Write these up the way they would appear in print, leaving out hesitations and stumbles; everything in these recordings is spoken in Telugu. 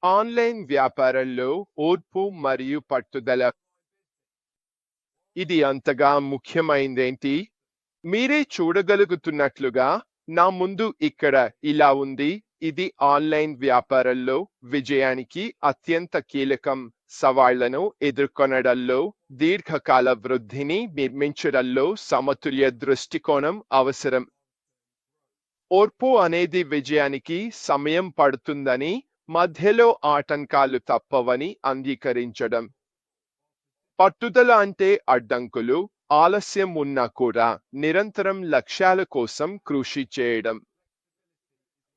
ఆన్లైన్ వ్యాపారంలో ఓర్పు మరియు పట్టుదల. ఇది అంతగా ముఖ్యమైందేంటి? మీరే చూడగలుగుతున్నట్లుగా నా ముందు ఇక్కడ ఇలా ఉంది. ఇది ఆన్లైన్ వ్యాపారంలో విజయానికి అత్యంత కీలకం. సవాళ్లను ఎదుర్కొనడంలో, దీర్ఘకాల వృద్ధిని నిర్మించడంలో సమతుల్య దృష్టికోణం అవసరం. ఓర్పు అనేది విజయానికి సమయం పడుతుందని, మధ్యలో ఆటంకాలు తప్పవని అంగీకరించడం. పట్టుదల అంటే అడ్డంకులు, ఆలస్యం ఉన్నా కూడా నిరంతరం లక్ష్యాల కోసం కృషి చేయడం.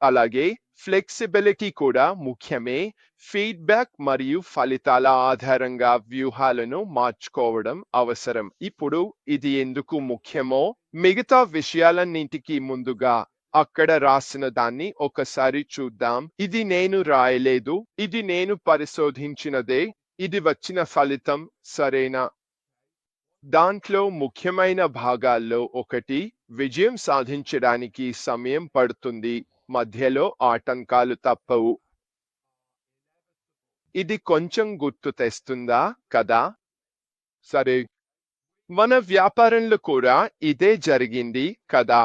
అలాగే ఫ్లెక్సిబిలిటీ కూడా ముఖ్యమే. ఫీడ్బ్యాక్ మరియు ఫలితాల ఆధారంగా వ్యూహాలను మార్చుకోవడం అవసరం. ఇప్పుడు ఇది ఎందుకు ముఖ్యమో మిగతా విషయాలన్నింటికీ ముందుగా అక్కడ రాసిన దాన్ని ఒకసారి చూద్దాం. ఇది నేను రాయలేదు, ఇది నేను పరిశోధించినదే, ఇది వచ్చిన ఫలితం, సరేనా? దాంట్లో ముఖ్యమైన భాగాల్లో ఒకటి, విజయం సాధించడానికి సమయం పడుతుంది, మధ్యలో ఆటంకాలు తప్పవు. ఇది కొంచెం గుర్తు తెస్తుందా కదా? సరే, మన వ్యాపారంలో కూడా ఇదే జరిగింది కదా.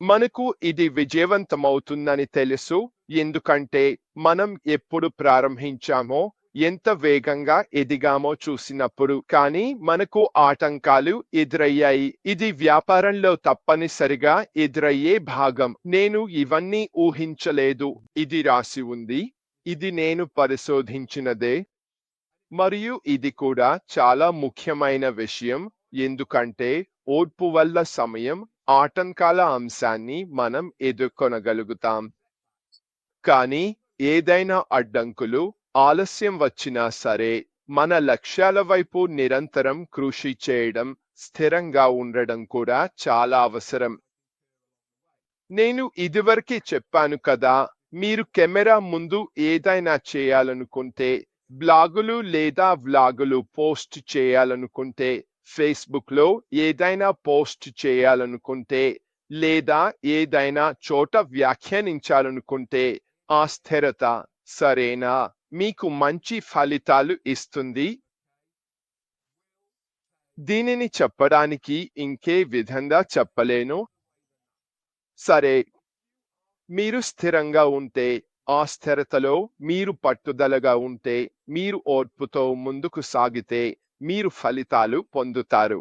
మనకు ఇది విజయవంతమవుతుందని తెలుసు, ఎందుకంటే మనం ఎప్పుడు ప్రారంభించామో, ఎంత వేగంగా ఎదిగామో చూసినప్పుడు. కానీ మనకు ఆటంకాలు ఎదురయ్యాయి. ఇది వ్యాపారంలో తప్పనిసరిగా ఎదురయ్యే భాగం. నేను ఇవన్నీ ఊహించలేదు, ఇది రాసి ఉంది, ఇది నేను పరిశోధించినదే. మరియు ఇది కూడా చాలా ముఖ్యమైన విషయం, ఎందుకంటే ఓర్పు వల్ల సమయం, ఆటంకాల అంశాన్ని మనం ఎదుర్కొనగలుగుతాం. కానీ ఏదైనా అడ్డంకులు, ఆలస్యం వచ్చినా సరే, మన లక్ష్యాల వైపు నిరంతరం కృషి చేయడం, స్థిరంగా ఉండడం కూడా చాలా అవసరం. నేను ఇదివరకే చెప్పాను కదా, మీరు కెమెరా ముందు ఏదైనా చేయాలనుకుంటే, బ్లాగులు లేదా వ్లాగులు పోస్ట్ చేయాలనుకుంటే, ఫేస్బుక్లో ఏదైనా పోస్ట్ చేయాలనుకుంటే, లేదా ఏదైనా చోట వ్యాఖ్యానించాలనుకుంటే, ఆ స్థిరత, సరేనా, మీకు మంచి ఫలితాలు ఇస్తుంది. దీనిని చెప్పడానికి ఇంకే విధంగా చెప్పలేను. సరే, మీరు స్థిరంగా ఉంటే, ఆ స్థిరతలో మీరు పట్టుదలగా ఉంటే, మీరు ఓర్పుతో ముందుకు సాగితే, మీరు ఫలితాలు పొందుతారు.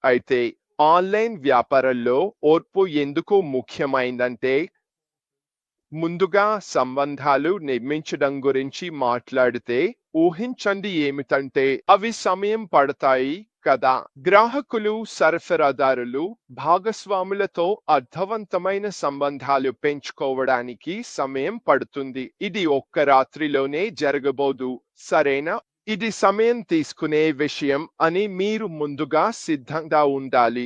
అయితే ఆన్లైన్ వ్యాపారంలో ఓర్పు ఎందుకు ముఖ్యమైందంటే, ముందుగా సంబంధాలు నిర్మించడం గురించి మాట్లాడితే, ఊహించండి ఏమిటంటే అవి సమయం పడతాయి కదా. గ్రాహకులు, సరఫరాదారులు, భాగస్వాములతో అర్థవంతమైన సంబంధాలు పెంచుకోవడానికి సమయం పడుతుంది. ఇది ఒక్క రాత్రిలోనే జరగబోదు, సరేనా? ఇది సమయం తీసుకునే విషయం అని మీరు ముందుగా సిద్ధంగా ఉండాలి.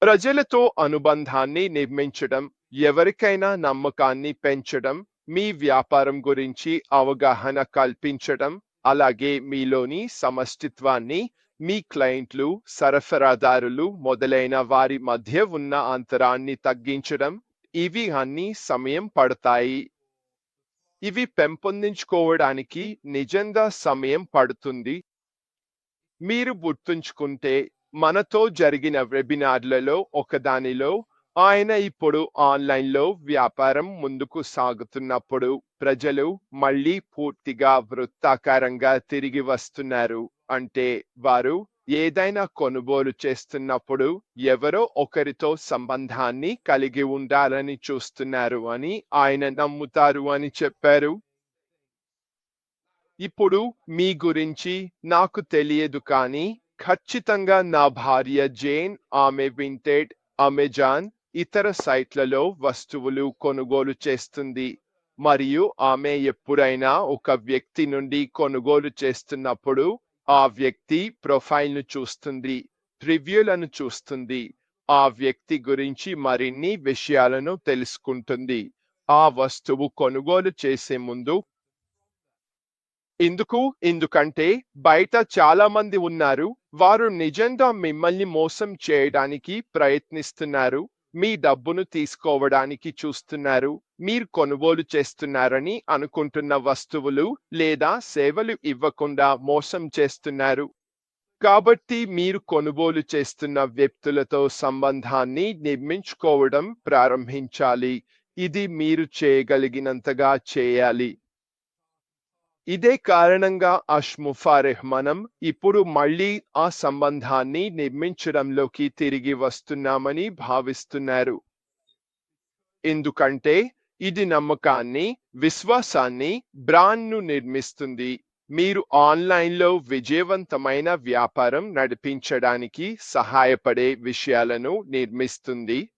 ప్రజలతో అనుబంధాన్ని నిర్మించడం, ఎవరికైనా నమ్మకాన్ని పెంచడం, మీ వ్యాపారం గురించి అవగాహన కల్పించడం, అలాగే మీలోని సమష్టిత్వాన్ని, మీ క్లయింట్లు, సరఫరాదారులు మొదలైన వారి మధ్య ఉన్న అంతరాన్ని తగ్గించడం, ఇవి అన్నీ సమయం పడతాయి. ఇవి పెంపొందించుకోవడానికి నిజంగా సమయం పడుతుంది. మీరు గుర్తుంచుకుంటే, మనతో జరిగిన వెబినార్లలో ఒకదానిలో ఆయన ఇప్పుడు ఆన్లైన్లో వ్యాపారం ముందుకు సాగుతున్నప్పుడు ప్రజలు మళ్ళీ పూర్తిగా వృత్తాకారంగా తిరిగి వస్తున్నారు. అంటే వారు ఏదైనా కొనుగోలు చేస్తున్నప్పుడు ఎవరో ఒకరితో సంబంధాన్ని కలిగి ఉండాలని చూస్తున్నారు అని ఆయన నమ్ముతారు అని చెప్పారు. ఇప్పుడు మీ గురించి నాకు తెలియదు, కానీ ఖచ్చితంగా నా భార్య జేన్, ఆమె వింటెడ్, అమెజాన్, ఇతర సైట్లలో వస్తువులు కొనుగోలు చేస్తుంది. మరియు ఆమె ఎప్పుడైనా ఒక వ్యక్తి నుండి కొనుగోలు చేస్తున్నప్పుడు ఆ వ్యక్తి ప్రొఫైల్ను చూస్తుంది, రివ్యూలను చూస్తుంది, ఆ వ్యక్తి గురించి మరిన్ని విషయాలను తెలుసుకుంటుంది ఆ వస్తువు కొనుగోలు చేసే ముందు. ఎందుకంటే బయట చాలా మంది ఉన్నారు, వారు నిజంగా మిమ్మల్ని మోసం చేయడానికి ప్రయత్నిస్తున్నారు. మీ డబ్బును తీసుకోవడానికి చూస్తున్నారు. మీరు కొనుగోలు చేస్తున్నారని అనుకుంటున్న వస్తువులు లేదా సేవలు ఇవ్వకుండా మోసం చేస్తున్నారు. కాబట్టి మీరు కొనుగోలు చేస్తున్న వ్యక్తులతో సంబంధాన్ని నిర్మించుకోవడం ప్రారంభించాలి. ఇది మీరు చేయగలిగినంతగా చేయాలి. ఇదే కారణంగా అష్ముఫారెహ్ మనం ఇప్పుడు మళ్ళీ ఆ సంబంధాన్ని నిర్మించడంలోకి తిరిగి వస్తున్నామని భావిస్తున్నారు. ఎందుకంటే ఇది నమ్మకాన్ని, విశ్వాసాన్ని, బ్రాండ్ను నిర్మిస్తుంది. మీరు ఆన్లైన్లో విజయవంతమైన వ్యాపారం నడిపించడానికి సహాయపడే విషయాలను నిర్మిస్తుంది.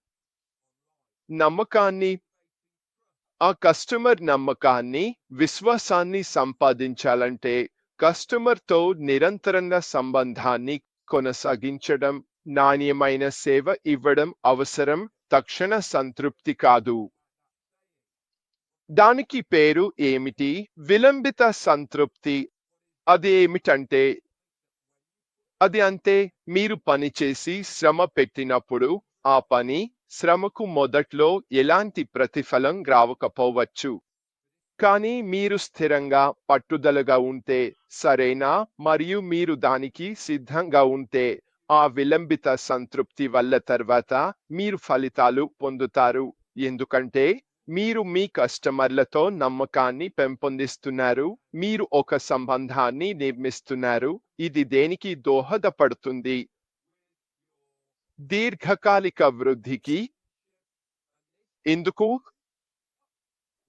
నమ్మకాన్ని, ఆ కస్టమర్ నమ్మకాన్ని, విశ్వాసాన్ని సంపాదించాలంటే కస్టమర్తో నిరంతరంగా సంబంధాన్ని కొనసాగించడం, నాణ్యమైన సేవ ఇవ్వడం అవసరం, తక్షణ సంతృప్తి కాదు. దానికి పేరు ఏమిటి? విలంబిత సంతృప్తి. అది ఏమిటంటే అది అంతే, మీరు పనిచేసి శ్రమ పెట్టినప్పుడు ఆ పని, శ్రమకు మొదట్లో ఎలాంటి ప్రతిఫలం రావకపోవచ్చు. కానీ మీరు స్థిరంగా, పట్టుదలగా ఉంటే, సరేనా మరియు మీరు దానికి సిద్ధంగా ఉంటే, ఆ విలంబిత సంతృప్తి వల్ల తర్వాత మీరు ఫలితాలు పొందుతారు. ఎందుకంటే మీరు మీ కస్టమర్లతో నమ్మకాన్ని పెంపొందిస్తున్నారు. మీరు ఒక సంబంధాన్ని నిర్మిస్తున్నారు. ఇది దేనికి దోహదపడుతుంది? దీర్ఘకాలిక వృద్ధికి. ఎందుకు?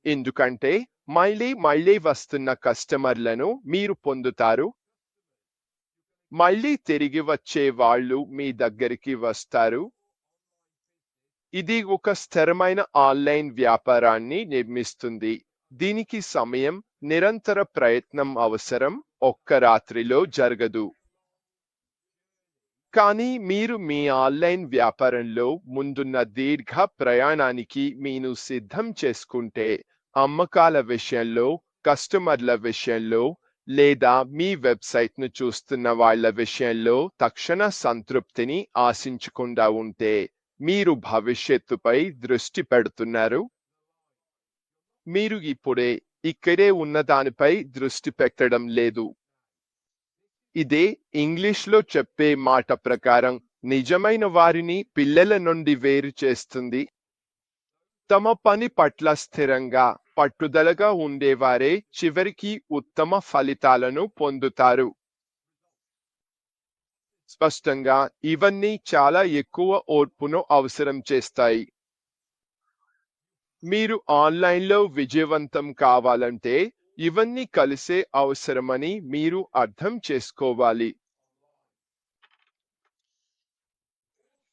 ఎందుకంటే మళ్ళీ వస్తున్న కస్టమర్లను మీరు పొందుతారు. మళ్ళీ తిరిగి వచ్చే వాళ్ళు మీ దగ్గరికి వస్తారు. ఇది ఒక స్థిరమైన ఆన్లైన్ వ్యాపారాన్ని నిర్మిస్తుంది. దీనికి సమయం, నిరంతర ప్రయత్నం అవసరం. ఒక్క రాత్రిలో జరగదు. కానీ మీరు మీ ఆన్లైన్ వ్యాపారంలో ముందున్న దీర్ఘ ప్రయాణానికి మీను సిద్ధం చేసుకుంటే, అమ్మకాల విషయంలో, కస్టమర్ల విషయంలో, లేదా మీ వెబ్సైట్ను చూస్తున్న వాళ్ళ విషయంలో తక్షణ సంతృప్తిని ఆశించకుండా ఉంటే, మీరు భవిష్యత్తుపై దృష్టి పెడుతున్నారు. మీరు ఇప్పుడే ఇక్కడే ఉన్న దానిపై దృష్టి పెట్టడం లేదు. ఇదే ఇంగ్లీష్లో చెప్పే మాట ప్రకారం నిజమైన వారిని పిల్లల నుండి వేరు చేస్తుంది. తమ పని పట్ల స్థిరంగా, పట్టుదలగా ఉండేవారే చివరికి ఉత్తమ ఫలితాలను పొందుతారు. స్పష్టంగా ఇవన్నీ చాలా ఎక్కువ ఓర్పును అవసరం చేస్తాయి. మీరు ఆన్లైన్లో విజయవంతం కావాలంటే ఇవన్నీ కలిసే అవసరమని మీరు అర్థం చేసుకోవాలి.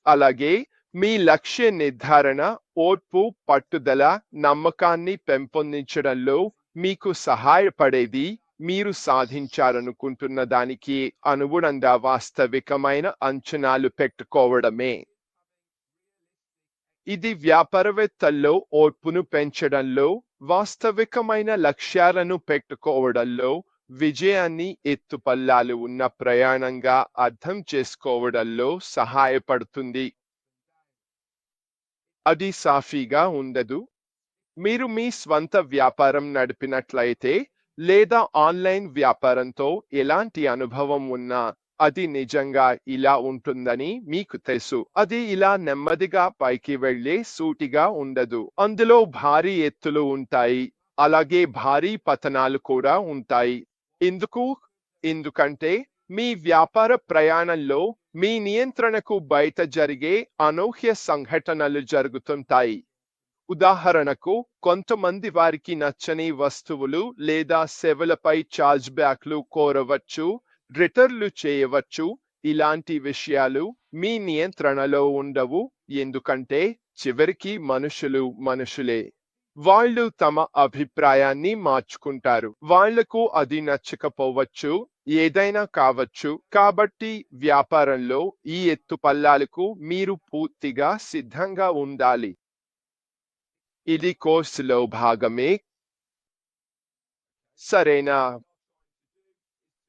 అలాగే మీ లక్ష్య నిర్ధారణ, ఓర్పు, పట్టుదల, నమ్మకాన్ని పెంపొందించడంలో మీకు సహాయపడేది మీరు సాధించాలనుకుంటున్న దానికి అనుగుణంగా వాస్తవికమైన అంచనాలు పెట్టుకోవడమే. ఇది వ్యాపారవేత్తల్లో ఓర్పును పెంచడంలో, వాస్తవికమైన లక్ష్యాలను పెట్టుకోవడంలో, విజయాన్ని ఎత్తుపల్లాలు ఉన్న ప్రయాణంగా అర్థం చేసుకోవడంలో సహాయపడుతుంది. అది సాఫీగా ఉండదు. మీరు మీ స్వంత వ్యాపారం నడిపినట్లయితే లేదా ఆన్లైన్ వ్యాపారంతో ఎలాంటి అనుభవం ఉన్నా అది నిజంగా ఇలా ఉంటుందని మీకు తెలుసు. అది ఇలా నెమ్మదిగా పైకి వెళ్ళే సూటిగా ఉండదు. అందులో భారీ ఎత్తులు ఉంటాయి, అలాగే భారీ పతనాలు కూడా ఉంటాయి. ఎందుకు? ఎందుకంటే మీ వ్యాపార ప్రయాణంలో మీ నియంత్రణకు బయట జరిగే అనూహ్య సంఘటనలు జరుగుతుంటాయి. ఉదాహరణకు, కొంతమంది వారికి నచ్చని వస్తువులు లేదా సేవలపై ఛార్జ్ బ్యాక్లు కోరవచ్చు, రిటర్న్లు చేయవచ్చు. ఇలాంటి విషయాలు మీ నియంత్రణలో ఉండవు. ఎందుకంటే చివరికి మనుషులు మనుషులే. వాళ్ళు తమ అభిప్రాయాన్ని మార్చుకుంటారు. వాళ్లకు అది నచ్చకపోవచ్చు, ఏదైనా కావచ్చు. కాబట్టి వ్యాపారంలో ఈ ఎత్తుపల్లాలకు మీరు పూర్తిగా సిద్ధంగా ఉండాలి. ఇది కోర్సులో భాగమే. సరేనా?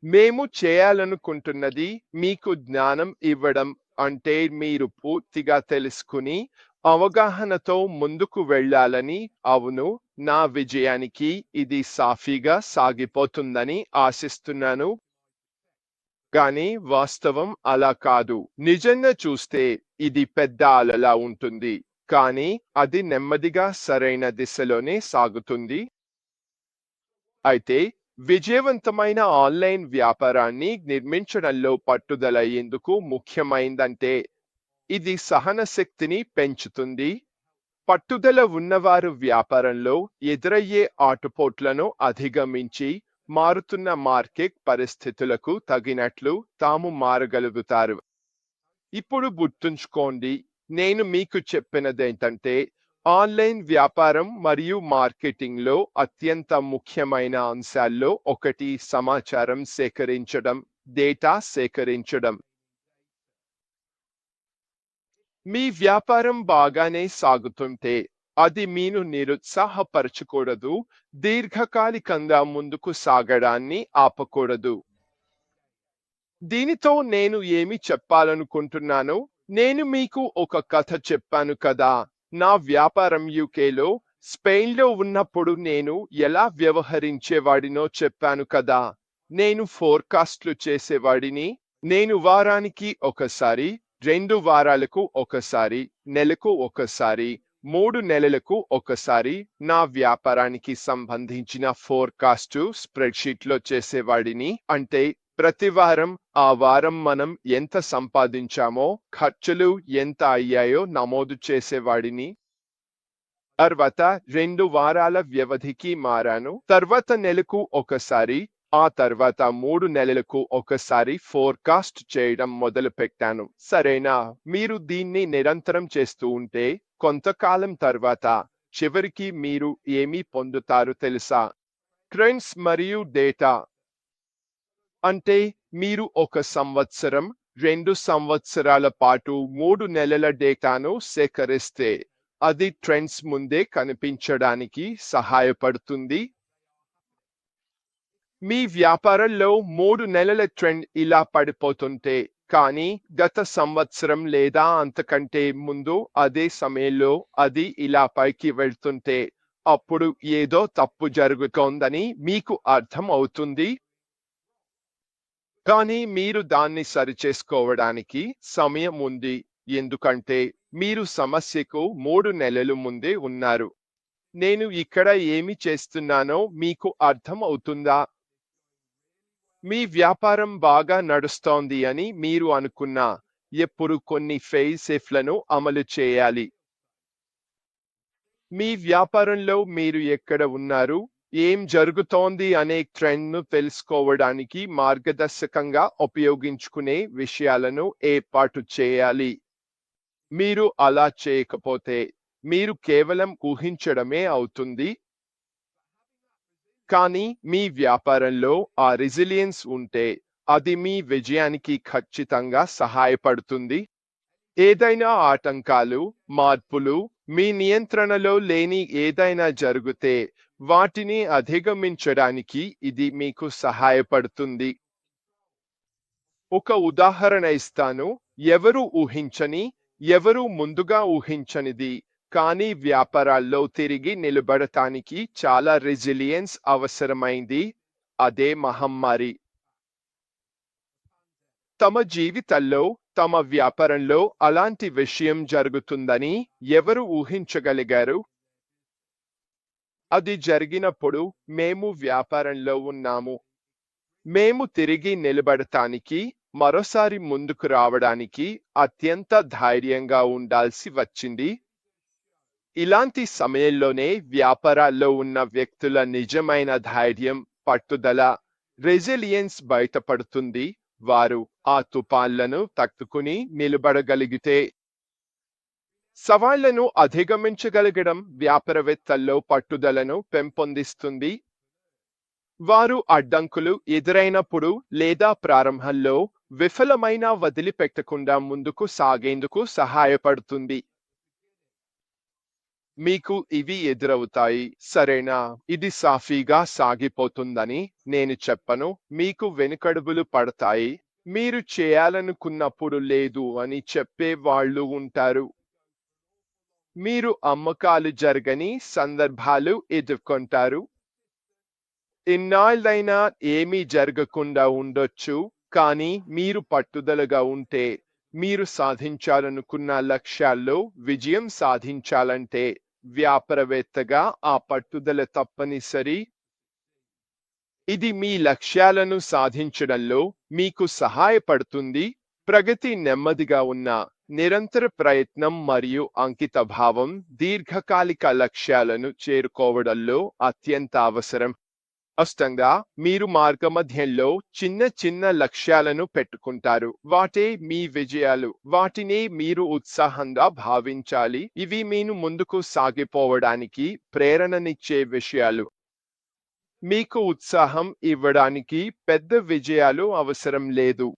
మేము చేయాలనుకుంటున్నది మీకు జ్ఞానం ఇవ్వడం. అంటే మీరు పూర్తిగా తెలుసుకుని అవగాహనతో ముందుకు వెళ్ళాలని, అవును, నా విజయానికి ఇది సాఫీగా సాగిపోతుందని ఆశిస్తున్నాను. కానీ వాస్తవం అలా కాదు. నిజంగా చూస్తే ఇది పెద్ద అలలా ఉంటుంది. కానీ అది నెమ్మదిగా సరైన దిశలోనే సాగుతుంది. అయితే విజయవంతమైన ఆన్లైన్ వ్యాపారాన్ని నిర్మించడంలో పట్టుదల ఎందుకు ముఖ్యమైందంటే ఇది సహనశక్తిని పెంచుతుంది. పట్టుదల ఉన్నవారు వ్యాపారంలో ఎదురయ్యే ఆటుపోట్లను అధిగమించి మారుతున్న మార్కెట్ పరిస్థితులకు తగినట్లు తాము మారగలుగుతారు. ఇప్పుడు గుర్తుంచుకోండి, నేను మీకు చెప్పినదేంటంటే ఆన్లైన్ వ్యాపారం మరియు మార్కెటింగ్లో అత్యంత ముఖ్యమైన అంశాల్లో ఒకటి సమాచారం సేకరించడం, డేటా సేకరించడం. మీ వ్యాపారం బాగానే సాగుతుంటే అది మీను నిరుత్సాహపరచకూడదు, దీర్ఘకాలికంగా ముందుకు సాగడాన్ని ఆపకూడదు. దీనితో నేను ఏమి చెప్పాలనుకుంటున్నాను? నేను మీకు ఒక కథ చెప్పాను కదా. నా వ్యాపారం యూకేలో, స్పెయిన్లో ఉన్నప్పుడు నేను ఎలా వ్యవహరించేవాడినో చెప్పాను కదా. నేను ఫోర్కాస్ట్లు చేసేవాడిని. నేను వారానికి ఒకసారి, 2 వారాలకు ఒకసారి, నెలకు ఒకసారి, 3 నెలలకు ఒకసారి నా వ్యాపారానికి సంబంధించిన ఫోర్కాస్టు స్ప్రెడ్షీట్లో చేసేవాడిని. అంటే ప్రతి వారం ఆ వారం మనం ఎంత సంపాదించామో, ఖర్చులు ఎంత అయ్యాయో నమోదు చేసేవాడిని. తర్వాత 2 వారాల వ్యవధికి మారాను. తర్వాత నెలకు ఒకసారి, ఆ తర్వాత 3 నెలలకు ఒకసారి ఫోర్కాస్ట్ చేయడం మొదలుపెట్టాను. సరేనా? మీరు దీన్ని నిరంతరం చేస్తూ ఉంటే కొంతకాలం తర్వాత చివరికి మీరు ఏమి పొందుతారు తెలుసా? ట్రెండ్స్ మరియు డేటా. అంటే మీరు ఒక సంవత్సరం, 2 సంవత్సరాల పాటు 3 నెలల డేటాను సేకరిస్తే అది ట్రెండ్స్ ముందే కనిపించడానికి సహాయపడుతుంది. మీ వ్యాపారంలో 3 నెలల ట్రెండ్ ఇలా పడిపోతుంటే, కానీ గత సంవత్సరం లేదా అంతకంటే ముందు అదే సమయంలో అది ఇలా పైకి వెళ్తుంటే, అప్పుడు ఏదో తప్పు జరుగుతోందని మీకు అర్థం అవుతుంది. కానీ మీరు దాన్ని సరిచేసుకోవడానికి సమయం ఉంది, ఎందుకంటే మీరు సమస్యకు 3 నెలలు ముందే ఉన్నారు. నేను ఇక్కడ ఏమి చేస్తున్నానో మీకు అర్థం అవుతుందా? మీ వ్యాపారం బాగా నడుస్తోంది అని మీరు అనుకున్నా, ఎప్పుడు కొన్ని ఫెయిల్ సేఫ్లను అమలు చేయాలి. మీ వ్యాపారంలో మీరు ఎక్కడ ఉన్నారు, ఏం జరుగుతోంది అనే ట్రెండ్ను తెలుసుకోవడానికి మార్గదర్శకంగా ఉపయోగించుకునే విషయాలను ఏర్పాటు చేయాలి. మీరు అలా చేయకపోతే మీరు కేవలం ఊహించడమే అవుతుంది. కానీ మీ వ్యాపారంలో ఆ రెసిలియన్స్ ఉంటే అది మీ విజయానికి ఖచ్చితంగా సహాయపడుతుంది. ఏదైనా ఆటంకాలు, మార్పులు మీ నియంత్రణలో లేని ఏదైనా జరిగితే వాటిని అధిగమించడానికి ఇది మీకు సహాయపడుతుంది. ఒక ఉదాహరణ ఇస్తాను. ఎవరు ఊహించని, ఎవరు ముందుగా ఊహించనిది, కానీ వ్యాపారాల్లో తిరిగి నిలబడటానికి చాలా రెసిలియన్స్ అవసరమైంది. అదే మహమ్మారి. తమ జీవితాల్లో, తమ వ్యాపారంలో అలాంటి విషయం జరుగుతుందని ఎవరు ఊహించగలిగారు? అది జరిగినప్పుడు మేము వ్యాపారంలో ఉన్నాము. మేము తిరిగి నిలబడటానికి, మరోసారి ముందుకు రావడానికి అత్యంత ధైర్యంగా ఉండాల్సి వచ్చింది. ఇలాంటి సమయంలోనే వ్యాపారాల్లో ఉన్న వ్యక్తుల నిజమైన ధైర్యం, పట్టుదల, రెసిలియన్స్ బయటపడుతుంది. వారు ఆ తుఫాన్లను తట్టుకుని నిలబడగలిగితే సవాళ్లను అధిగమించగలగడం వ్యాపారవేత్తల్లో పట్టుదలను పెంపొందిస్తుంది. వారు అడ్డంకులు ఎదురైనప్పుడు లేదా ప్రారంభంలో విఫలమైన వదిలిపెట్టకుండా ముందుకు సాగేందుకు సహాయపడుతుంది. మీకు ఇవి ఎదురవుతాయి, సరేనా? ఇది సాఫీగా సాగిపోతుందని నేను చెప్పను. మీకు వెనుకడుగులు పడతాయి. మీరు చేయాలనుకున్నప్పుడు లేదు అని చెప్పే వాళ్ళు ఉంటారు. మీరు అమ్మకాలు జరగని సందర్భాలు ఎదుర్కొంటారు. ఇన్నాళ్ళైనా ఏమీ జరగకుండా ఉండొచ్చు, కానీ మీరు పట్టుదలగా ఉంటే, మీరు సాధించాలనుకున్న లక్ష్యాల్లో విజయం సాధించాలంటే వ్యాపారవేత్తగా ఆ పట్టుదల తప్పనిసరి. ఇది మీ లక్ష్యాలను సాధించడంలో మీకు సహాయపడుతుంది. ప్రగతి నెమ్మదిగా ఉన్న నిరంతర ప్రయత్నం మరియు అంకితభావం దీర్ఘకాలిక లక్ష్యాలను చేరుకోవడంలో అత్యంత అవసరం. స్పష్టంగా మీరు మార్గమధ్యంలో చిన్న చిన్న లక్ష్యాలను పెట్టుకుంటారు. వాటే మీ విజయాలు. వాటిని మీరు ఉత్సాహంగా భావించాలి. ఇవి మీను ముందుకు సాగిపోవడానికి ప్రేరణనిచ్చే విషయాలు. మీకు ఉత్సాహం ఇవ్వడానికి పెద్ద విజయాలు అవసరం లేదు.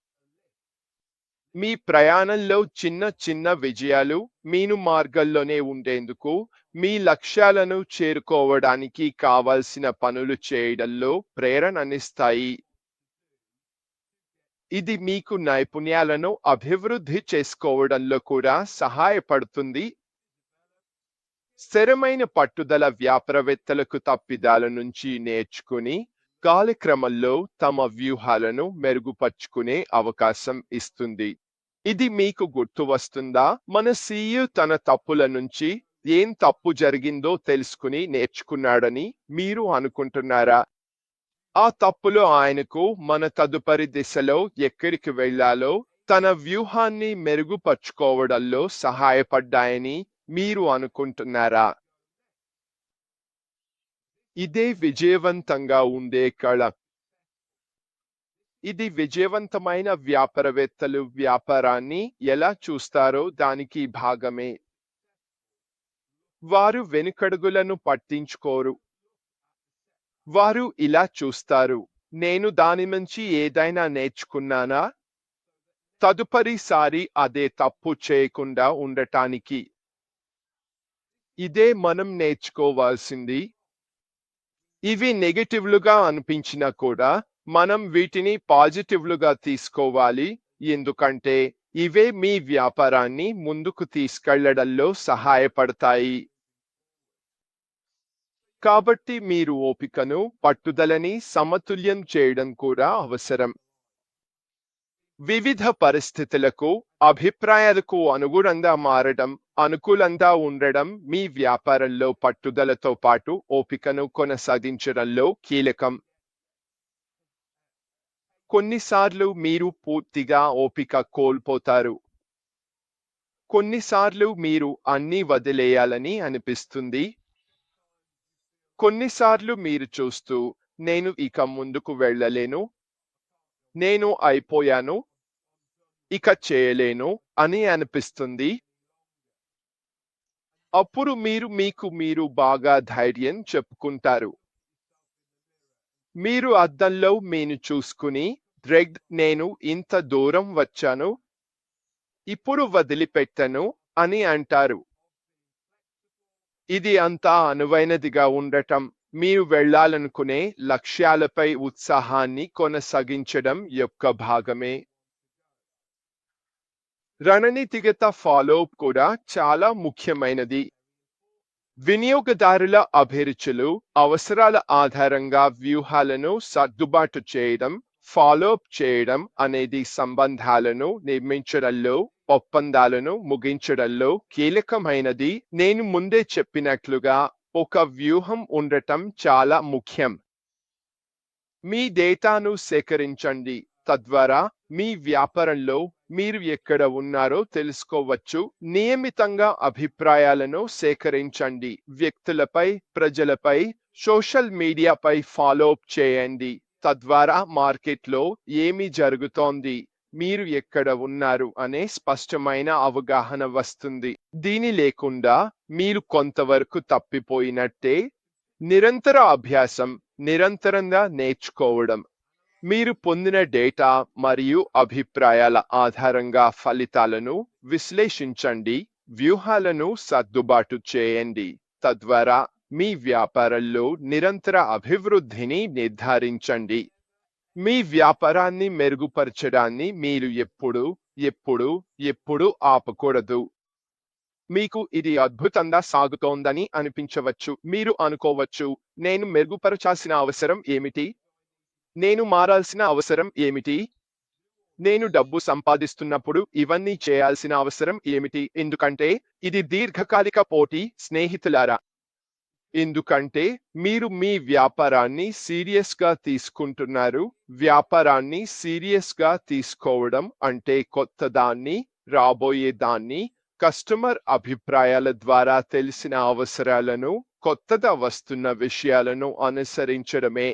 మీ ప్రయాణంలో చిన్న చిన్న విజయాలు మీను మార్గంలోనే ఉండేందుకు, మీ లక్ష్యాలను చేరుకోవడానికి కావాల్సిన పనులు చేయడంలో ప్రేరణనిస్తాయి. ఇది మీకు నైపుణ్యాలను అభివృద్ధి చేసుకోవడంలో కూడా సహాయపడుతుంది. స్థిరమైన పట్టుదల వ్యాపారవేత్తలకు తప్పిదాల నుంచి నేర్చుకుని కాలక్రమంలో తమ వ్యూహాలను మెరుగుపరుచుకునే అవకాశం ఇస్తుంది. ఇది మీకు గుర్తు వస్తుందా? మన CEO తన తప్పుల నుంచి ఏం తప్పు జరిగిందో తెలుసుకుని నేర్చుకున్నాడని మీరు అనుకుంటున్నారా? ఆ తప్పులు ఆయనకు మన తదుపరి దిశలో ఎక్కడికి వెళ్ళాలో తన వ్యూహాన్ని మెరుగుపరుచుకోవడంలో సహాయపడ్డాయని మీరు అనుకుంటున్నారా? ఇదే విజయవంతంగా ఉండే కళ. ఇది విజయవంతమైన వ్యాపారవేత్తలు వ్యాపారాన్ని ఎలా చూస్తారో దానికి భాగమే. వారు వెనుకడుగులను పట్టించుకోరు. వారు ఇలా చూస్తారు, నేను దాని నుంచి ఏదైనా నేర్చుకున్నానా? తదుపరిసారి అదే తప్పు చేయకుండా ఉండటానికి. ఇదే మనం నేర్చుకోవాల్సింది. ఇవి నెగటివ్లుగా అనిపించినా కూడా మనం వీటిని పాజిటివ్లుగా తీసుకోవాలి, ఎందుకంటే ఇవే మీ వ్యాపారాన్ని ముందుకు తీసుకెళ్లడంలో సహాయపడతాయి. కాబట్టి మీరు ఓపికను, పట్టుదలని సమతుల్యం చేయడం కూడా అవసరం. వివిధ పరిస్థితులకు, అభిప్రాయాలకు అనుగుణంగా మారడం, అనుకూలంగా ఉండడం మీ వ్యాపారంలో పట్టుదలతో పాటు ఓపికను కొనసాగించడంలో కీలకం. కొన్నిసార్లు మీరు పూర్తిగా ఓపిక కోల్పోతారు. కొన్నిసార్లు మీరు అన్నీ వదిలేయాలని అనిపిస్తుంది. కొన్నిసార్లు మీరు చూస్తూ, నేను ఇక ముందుకు వెళ్ళలేను, నేను అయిపోయాను, ఇక చేయలేను అని అనిపిస్తుంది. అప్పుడు మీరు బాగా ధైర్యం చెప్పుకుంటారు. మీరు అద్దంలో మీను చూసుకుని, నేను ఇంత దూరం వచ్చాను, ఇప్పుడు వదిలిపెట్టను అని అంటారు. ఇది అంతా అనువైనదిగా ఉండటం, మీరు వెళ్ళాలనుకునే లక్ష్యాలపై ఉత్సాహాన్ని కొనసాగించడం యొక్క భాగమే. రణనీతిగత ఫాలోఅప్ కూడా చాలా ముఖ్యమైనది. వినియోగదారుల అభిరుచులు, అవసరాల ఆధారంగా వ్యూహాలను సర్దుబాటు చేయడం, ఫాలోఅప్ చేయడం అనేది సంబంధాలను నిర్మించడంలో, ఒప్పందాలను ముగించడంలో కీలకమైనది. నేను ముందే చెప్పినట్లుగా ఒక వ్యూహం ఉండటం చాలా ముఖ్యం. మీ డేటాను సేకరించండి, తద్వారా మీ వ్యాపారంలో మీరు ఎక్కడ ఉన్నారో తెలుసుకోవచ్చు. నియమితంగా అభిప్రాయాలను సేకరించండి. వ్యక్తులపై, ప్రజలపై, సోషల్ మీడియాపై ఫాలోఅప్ చేయండి. తద్వారా మార్కెట్లో ఏమి జరుగుతోంది, మీరు ఎక్కడ ఉన్నారు అనే స్పష్టమైన అవగాహన వస్తుంది. దీని లేకుండా మీరు కొంతవరకు తప్పిపోయినట్టే. నిరంతర అభ్యాసం, నిరంతరంగా నేర్చుకోవడం. మీరు పొందిన డేటా మరియు అభిప్రాయాల ఆధారంగా ఫలితాలను విశ్లేషించండి, వ్యూహాలను సర్దుబాటు చేయండి. తద్వారా మీ వ్యాపారంలో నిరంతర అభివృద్ధిని నిర్ధారించండి. మీ వ్యాపారాన్ని మెరుగుపరచడాన్ని మీరు ఎప్పుడూ ఆపకూడదు. మీకు ఇది అద్భుతంగా సాగుతోందని అనిపించవచ్చు. మీరు అనుకోవచ్చు, నేను మెరుగుపరచాల్సిన అవసరం ఏమిటి? నేను మారాల్సిన అవసరం ఏమిటి? నేను డబ్బు సంపాదిస్తున్నప్పుడు ఇవన్నీ చేయాల్సిన అవసరం ఏమిటి? ఎందుకంటే ఇది దీర్ఘకాలిక పోటీ, స్నేహితులారా. ఎందుకంటే మీరు మీ వ్యాపారాన్ని సీరియస్‌గా తీసుకుంటున్నారు. వ్యాపారాన్ని సీరియస్‌గా తీసుకోవడం అంటే కొత్తదాన్ని, రాబోయేదాన్ని, కస్టమర్ అభిప్రాయాల ద్వారా తెలిసిన అవసరాలను, కొత్తగా వస్తున్న విషయాలను అనుసరించడమే.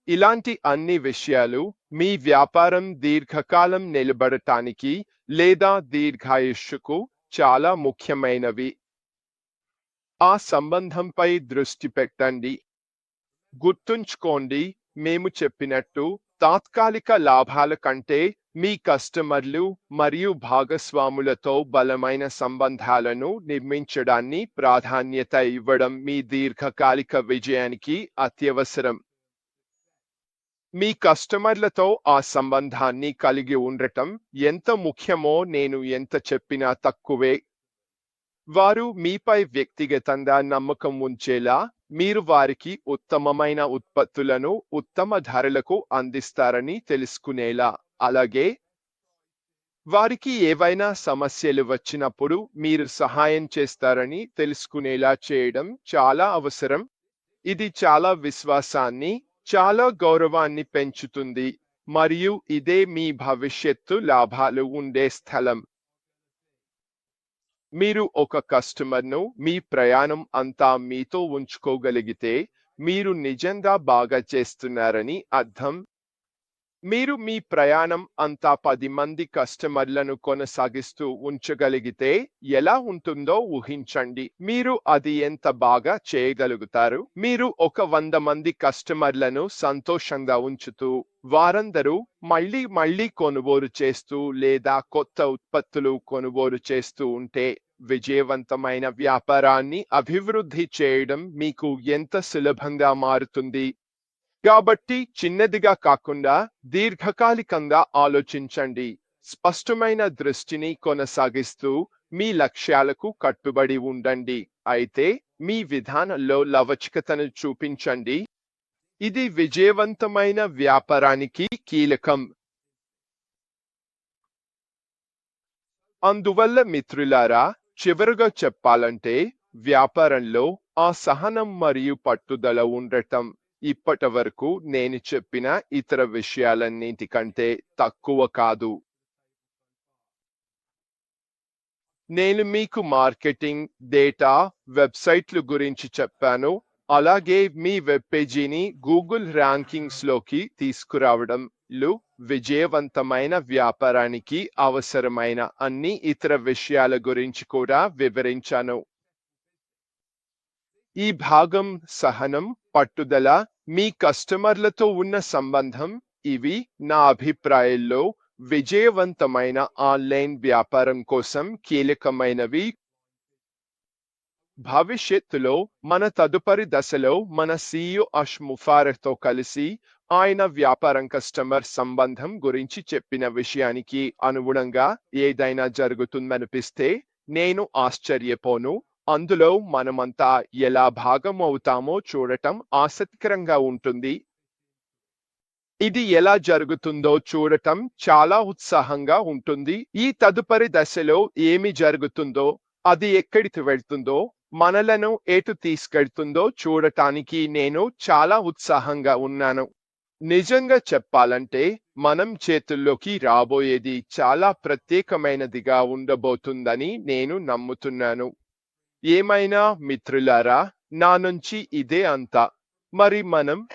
ఇలాంటి అన్ని విషయాలు మీ వ్యాపారం దీర్ఘకాలం నిలబడటానికి లేదా దీర్ఘాయుష్షుకు చాలా ముఖ్యమైనవి. ఆ సంబంధంపై దృష్టి పెట్టండి. గుర్తుంచుకోండి, మేము చెప్పినట్టు తాత్కాలిక లాభాల కంటే మీ కస్టమర్లు మరియు భాగస్వాములతో బలమైన సంబంధాలను నిర్మించడాన్ని ప్రాధాన్యత ఇవ్వడం మీ దీర్ఘకాలిక విజయానికి అత్యవసరం. మీ కస్టమర్లతో ఆ సంబంధాన్ని కలిగి ఉండటం ఎంత ముఖ్యమో నేను ఎంత చెప్పినా తక్కువే. వారు మీపై వ్యక్తిగతంగా నమ్మకం ఉంచేలా మీరు వారికి ఉత్తమమైన ఉత్పత్తులను ఉత్తమ ధరలకు అందిస్తారని తెలుసుకునేలా, అలాగే వారికి ఏవైనా సమస్యలు వచ్చినప్పుడు మీరు సహాయం చేస్తారని తెలుసుకునేలా చేయడం చాలా అవసరం. ఇది చాలా విశ్వాసాన్ని, చాలా గౌరవాన్ని పెంచుతుంది మరియు ఇదే మీ భవిష్యత్తు లాభాలు ఉండే స్థలం. మీరు ఒక కస్టమర్ను మీ ప్రయాణం అంతా మీతో ఉంచుకోగలిగితే మీరు నిజంగా బాగా చేస్తున్నారని అర్థం. మీరు మీ ప్రయాణం అంతా 10 మంది కస్టమర్లను కొనసాగిస్తూ ఉంచగలిగితే ఎలా ఉంటుందో ఊహించండి. మీరు అది ఎంత బాగా చేయగలుగుతారు. మీరు ఒక 100 మంది కస్టమర్లను సంతోషంగా ఉంచుతూ వారందరూ మళ్ళీ మళ్ళీ కొనుగోలు చేస్తూ లేదా కొత్త ఉత్పత్తులు కొనుగోలు చేస్తూ ఉంటే విజయవంతమైన వ్యాపారాన్ని అభివృద్ధి చేయడం మీకు ఎంత సులభంగా మారుతుంది. కాబట్టి చిన్నదిగా కాకుండా దీర్ఘకాలికంగా ఆలోచించండి. స్పష్టమైన దృష్టిని కొనసాగిస్తూ మీ లక్ష్యాలకు కట్టుబడి ఉండండి. అయితే మీ విధానంలో లవచికతను చూపించండి. ఇది విజయవంతమైన వ్యాపారానికి కీలకం. అందువల్ల మిత్రులారా, చివరగా చెప్పాలంటే వ్యాపారంలో ఆ సహనం మరియు పట్టుదల ఉండటం ఇప్పటివరకు నేను చెప్పిన ఇతర విషయాలన్నింటికంటే తక్కువ కాదు. నేను మీకు మార్కెటింగ్, డేటా, వెబ్సైట్లు గురించి చెప్పాను. అలాగే మీ వెబ్ పేజీని గూగుల్ ర్యాంకింగ్స్లోకి తీసుకురావడంలో విజయవంతమైన వ్యాపారానికి అవసరమైన అన్ని ఇతర విషయాల గురించి కూడా వివరించాను. ఈ భాగం సహనం, పట్టుదల, మీ కస్టమర్లతో ఉన్న సంబంధం ఇవి నా అభిప్రాయంలో విజయవంతమైన ఆన్లైన్ వ్యాపారం కోసం కీలకమైనవి. భవిష్యత్తులో మన తదుపరి దశలో మన CEO అష్ ముఫారహ్తో కలిసి ఆయన వ్యాపారం కస్టమర్ సంబంధం గురించి చెప్పిన విషయానికి అనుగుణంగా ఏదైనా జరుగుతుందనిపిస్తే నేను ఆశ్చర్యపోను. అందులో మనమంతా ఎలా భాగం అవుతామో చూడటం ఆసక్తికరంగా ఉంటుంది. ఇది ఎలా జరుగుతుందో చూడటం చాలా ఉత్సాహంగా ఉంటుంది. ఈ తదుపరి దశలో ఏమి జరుగుతుందో, అది ఎక్కడికి వెళ్తుందో, మనలను ఎటు తీసుకెళ్తుందో చూడటానికి నేను చాలా ఉత్సాహంగా ఉన్నాను. నిజంగా చెప్పాలంటే మనం చేతుల్లోకి రాబోయేది చాలా ప్రత్యేకమైనదిగా ఉండబోతుందని నేను నమ్ముతున్నాను. ఏమైనా మిత్రులారా, నా నుంచి ఇదే అంతా. మరి మనం